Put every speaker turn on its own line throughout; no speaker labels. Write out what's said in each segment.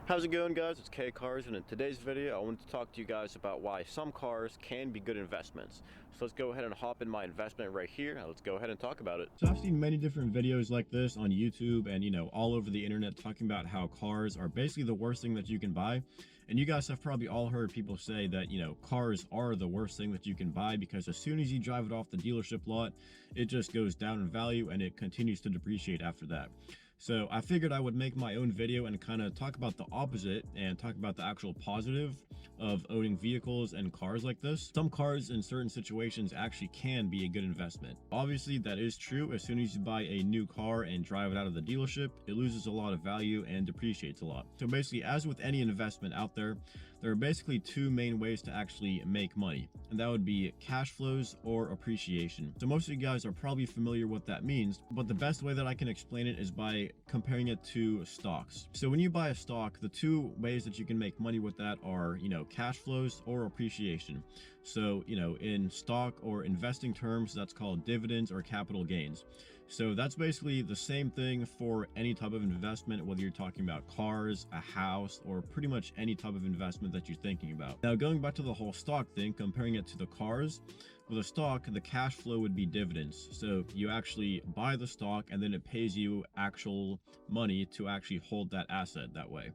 How's it going, guys? It's K Cars, and in today's video I wanted to talk to you guys about why some cars can be good investments. So let's go ahead and hop in my investment right here. Let's go ahead and talk about it. So I've seen many different videos like this on YouTube and all over the internet talking about how cars are basically the worst thing that you can buy. And you guys have probably all heard people say that cars are the worst thing that you can buy because as soon as you drive it off the dealership lot, it just goes down in value and it continues to depreciate after that. So I figured I would make my own video and kind of talk about the opposite and talk about the actual positive of owning vehicles and cars like this. Some cars in certain situations actually can be a good investment. Obviously, that is true. As soon as you buy a new car and drive it out of the dealership, it loses a lot of value and depreciates a lot. So basically, as with any investment out there are basically two main ways to actually make money, and that would be cash flows or appreciation. So most of you guys are probably familiar with what that means, but the best way that I can explain it is by comparing it to stocks. So when you buy a stock, the two ways that you can make money with that are, cash flows or appreciation. So, in stock or investing terms, that's called dividends or capital gains. So that's basically the same thing for any type of investment, whether you're talking about cars, a house, or pretty much any type of investment that you're thinking about. Now, going back to the whole stock thing, comparing it to the cars, with a stock, the cash flow would be dividends. So you actually buy the stock and then it pays you actual money to actually hold that asset that way.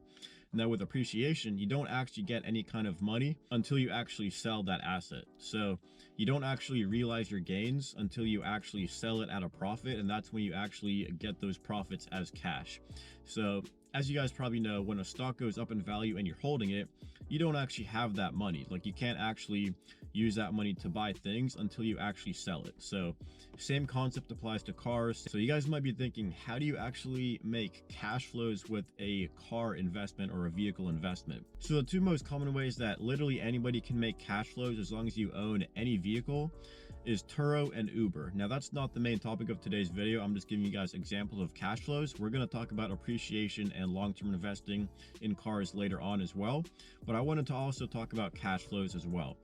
Now with appreciation, you don't actually get any kind of money until you actually sell that asset. So you don't actually realize your gains until you actually sell it at a profit, and that's when you actually get those profits as cash. So as you guys probably know, when a stock goes up in value and you're holding it, you don't actually have that money. Like, you can't actually use that money to buy things until you actually sell it. So same concept applies to cars. So you guys might be thinking, how do you actually make cash flows with a car investment or a vehicle investment? So the two most common ways that literally anybody can make cash flows as long as you own any vehicle is Turo and Uber. Now that's not the main topic of today's video. I'm just giving you guys examples of cash flows. We're going to talk about appreciation and long-term investing in cars later on as well, but I wanted to also talk about cash flows as well.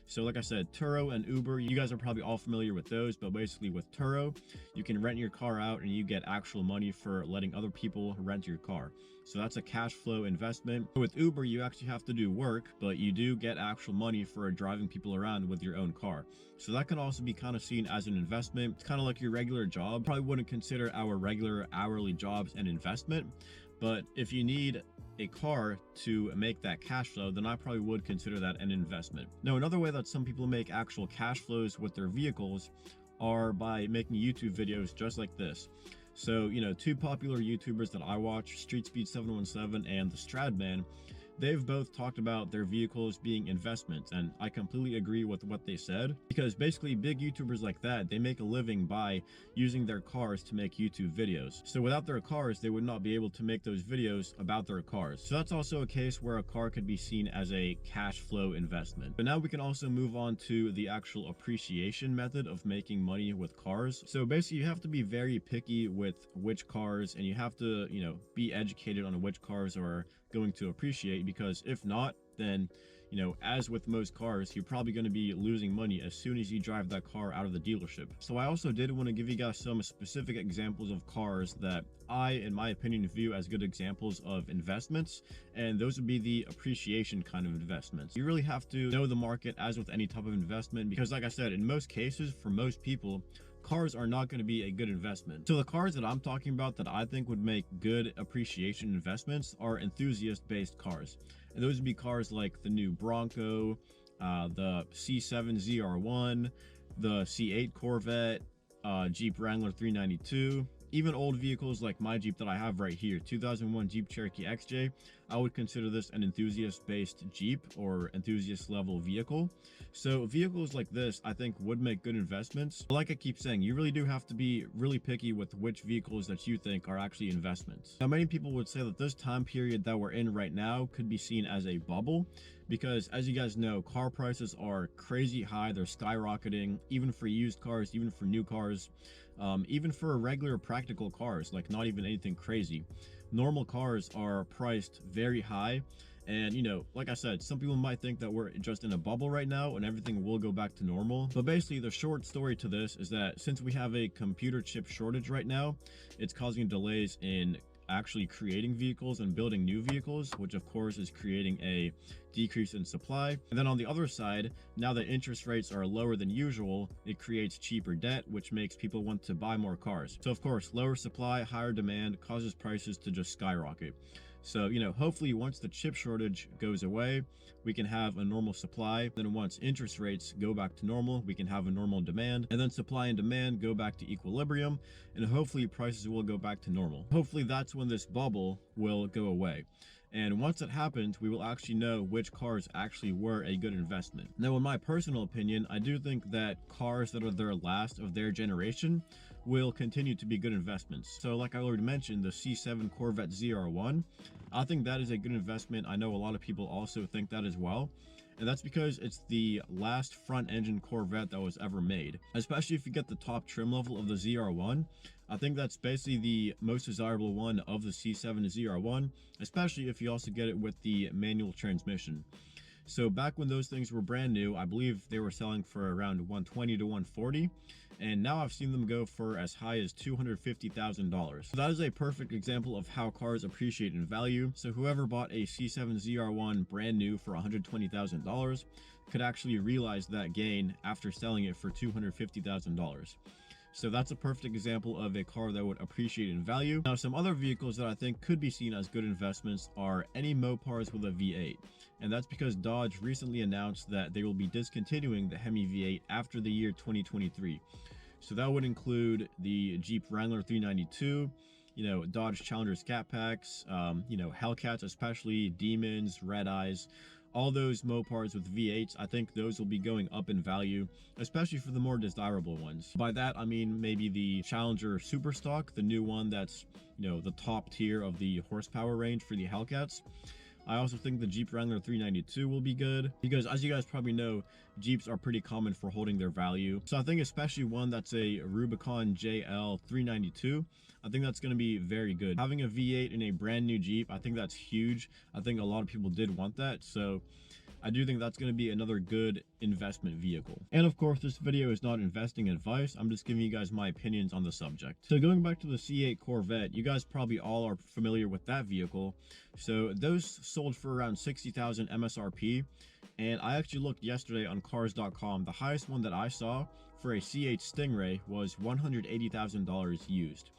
So like I said, Turo and Uber, you guys are probably all familiar with those, but basically with Turo, you can rent your car out and you get actual money for letting other people rent your car. So that's a cash flow investment. With Uber, you actually have to do work, but you do get actual money for driving people around with your own car. So that can also be kind of seen as an investment. It's kind of like your regular job. Probably wouldn't consider our regular hourly jobs an investment, but if you need a car to make that cash flow, then I probably would consider that an investment. Now, another way that some people make actual cash flows with their vehicles are by making YouTube videos just like this. So, two popular YouTubers that I watch, Street Speed 717 and the Stradman, they've both talked about their vehicles being investments, and I completely agree with what they said, because basically big YouTubers like that, they make a living by using their cars to make YouTube videos. So without their cars, they would not be able to make those videos about their cars. So that's also a case where a car could be seen as a cash flow investment. But now we can also move on to the actual appreciation method of making money with cars. So basically you have to be very picky with which cars, and you have to, be educated on which cars are going to appreciate, because if not, then as with most cars, you're probably going to be losing money as soon as you drive that car out of the dealership. So I also did want to give you guys some specific examples of cars that I, in my opinion, view as good examples of investments, and those would be the appreciation kind of investments. You really have to know the market as with any type of investment, because like I said, in most cases, for most people, cars are not going to be a good investment. So the cars that I'm talking about that I think would make good appreciation investments are enthusiast-based cars. And those would be cars like the new Bronco, the C7 ZR1, the C8 Corvette, Jeep Wrangler 392, even old vehicles like my Jeep that I have right here, 2001 Jeep Cherokee XJ. I would consider this an enthusiast-based Jeep or enthusiast-level vehicle. So vehicles like this, I think, would make good investments. But like I keep saying, you really do have to be really picky with which vehicles that you think are actually investments. Now, many people would say that this time period that we're in right now could be seen as a bubble, because as you guys know, car prices are crazy high. They're skyrocketing, even for used cars, even for new cars, even for regular practical cars, like not even anything crazy. Normal cars are priced very high, And, you know, like I said, some people might think that we're just in a bubble right now and everything will go back to normal. But basically, the short story to this is that since we have a computer chip shortage right now, it's causing delays in actually creating vehicles and building new vehicles, which of course is creating a decrease in supply. And then on the other side, now that interest rates are lower than usual, it creates cheaper debt, which makes people want to buy more cars. So of course, lower supply, higher demand causes prices to just skyrocket. So, hopefully once the chip shortage goes away, we can have a normal supply. Then once interest rates go back to normal, we can have a normal demand, and then supply and demand go back to equilibrium, and hopefully prices will go back to normal. Hopefully that's when this bubble will go away. And once it happens, we will actually know which cars actually were a good investment. Now, in my personal opinion, I do think that cars that are their last of their generation will continue to be good investments. So like I already mentioned, the C7 Corvette ZR1, I think that is a good investment. I know a lot of people also think that as well. And that's because it's the last front engine Corvette that was ever made. Especially if you get the top trim level of the ZR1, I think that's basically the most desirable one of the C7 ZR1, especially if you also get it with the manual transmission. So back when those things were brand new, I believe they were selling for around $120 to $140, and now I've seen them go for as high as $250,000. So that is a perfect example of how cars appreciate in value. So whoever bought a C7 ZR1 brand new for $120,000 could actually realize that gain after selling it for $250,000. So that's a perfect example of a car that would appreciate in value. Now, some other vehicles that I think could be seen as good investments are any Mopars with a V8. And that's because Dodge recently announced that they will be discontinuing the Hemi V8 after the year 2023. So that would include the Jeep Wrangler 392, Dodge Challenger Scat Packs, Hellcats, especially Demons, Red Eyes. All those Mopars with V8s, I think those will be going up in value, especially for the more desirable ones. By that, I mean maybe the Challenger Superstock, the new one that's, the top tier of the horsepower range for the Hellcats. I also think the Jeep Wrangler 392 will be good because, as you guys probably know, Jeeps are pretty common for holding their value. So I think especially one that's a Rubicon JL 392, I think that's going to be very good. Having a V8 in a brand new Jeep, I think that's huge. I think a lot of people did want that. So I do think that's going to be another good investment vehicle. And of course, this video is not investing advice. I'm just giving you guys my opinions on the subject. So going back to the C8 Corvette, you guys probably all are familiar with that vehicle. So those sold for around $60,000 MSRP. And I actually looked yesterday on cars.com. The highest one that I saw for a C8 Stingray was $180,000 used.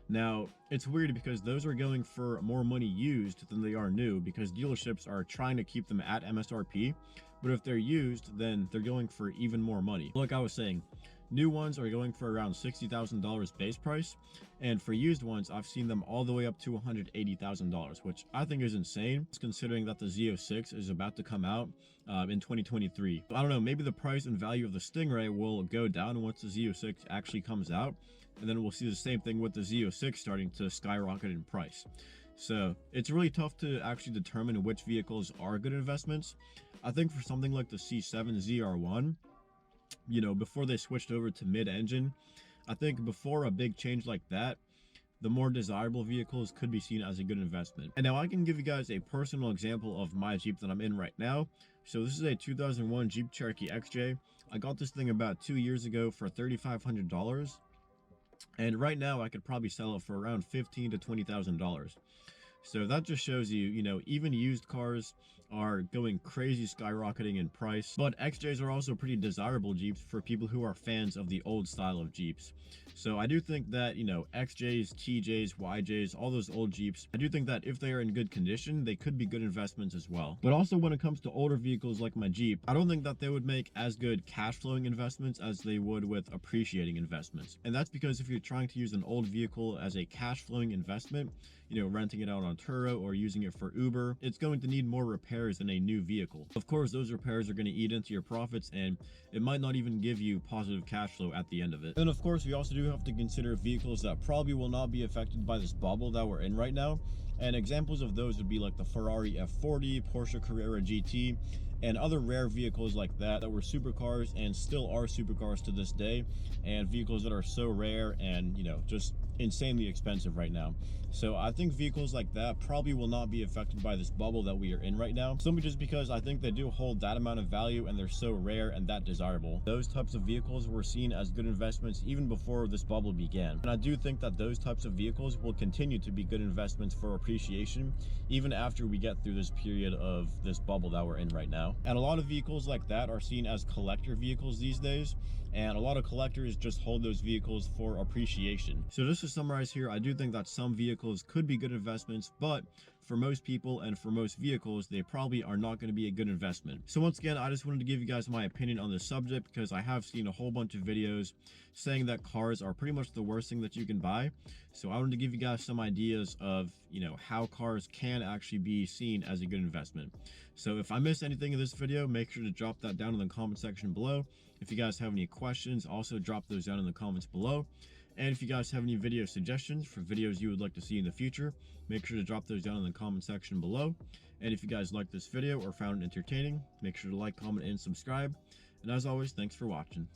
Now, it's weird because those are going for more money used than they are new because dealerships are trying to keep them at MSRP. But if they're used, then they're going for even more money. Like I was saying, new ones are going for around $60,000 base price. And for used ones, I've seen them all the way up to $180,000, which I think is insane, considering that the Z06 is about to come out in 2023. I don't know, maybe the price and value of the Stingray will go down once the Z06 actually comes out. And then we'll see the same thing with the Z06 starting to skyrocket in price. So it's really tough to actually determine which vehicles are good investments. I think for something like the C7 ZR1, before they switched over to mid-engine, I think before a big change like that, the more desirable vehicles could be seen as a good investment. And now I can give you guys a personal example of my Jeep that I'm in right now. So this is a 2001 Jeep Cherokee XJ. I got this thing about 2 years ago for $3,500. And right now I could probably sell it for around $15,000 to $20,000. So that just shows you, even used cars are going crazy, skyrocketing in price. But XJs are also pretty desirable Jeeps for people who are fans of the old style of Jeeps. So I do think that, XJs, TJs, YJs, all those old Jeeps, I do think that if they are in good condition, they could be good investments as well. But also when it comes to older vehicles like my Jeep, I don't think that they would make as good cash flowing investments as they would with appreciating investments. And that's because if you're trying to use an old vehicle as a cash flowing investment, renting it out on Turo or using it for Uber, it's going to need more repairs than a new vehicle. Of course, those repairs are going to eat into your profits and it might not even give you positive cash flow at the end of it. And of course, we also do have to consider vehicles that probably will not be affected by this bubble that we're in right now. And examples of those would be like the Ferrari F40, Porsche Carrera GT, and other rare vehicles like that were supercars and still are supercars to this day, and vehicles that are so rare and just insanely expensive right now. So I think vehicles like that probably will not be affected by this bubble that we are in right now, simply just because I think they do hold that amount of value and they're so rare and that desirable. Those types of vehicles were seen as good investments even before this bubble began, and I do think that those types of vehicles will continue to be good investments for appreciation even after we get through this period of this bubble that we're in right now. And a lot of vehicles like that are seen as collector vehicles these days, and a lot of collectors just hold those vehicles for appreciation. So just to summarize here, I do think that some vehicles could be good investments, but for most people and for most vehicles, they probably are not going to be a good investment. So once again, I just wanted to give you guys my opinion on this subject because I have seen a whole bunch of videos saying that cars are pretty much the worst thing that you can buy. So I wanted to give you guys some ideas of, how cars can actually be seen as a good investment. So if I missed anything in this video, make sure to drop that down in the comment section below. If you guys have any questions, also drop those down in the comments below. And if you guys have any video suggestions for videos you would like to see in the future, make sure to drop those down in the comment section below. And if you guys liked this video or found it entertaining, make sure to like, comment, and subscribe. And as always, thanks for watching.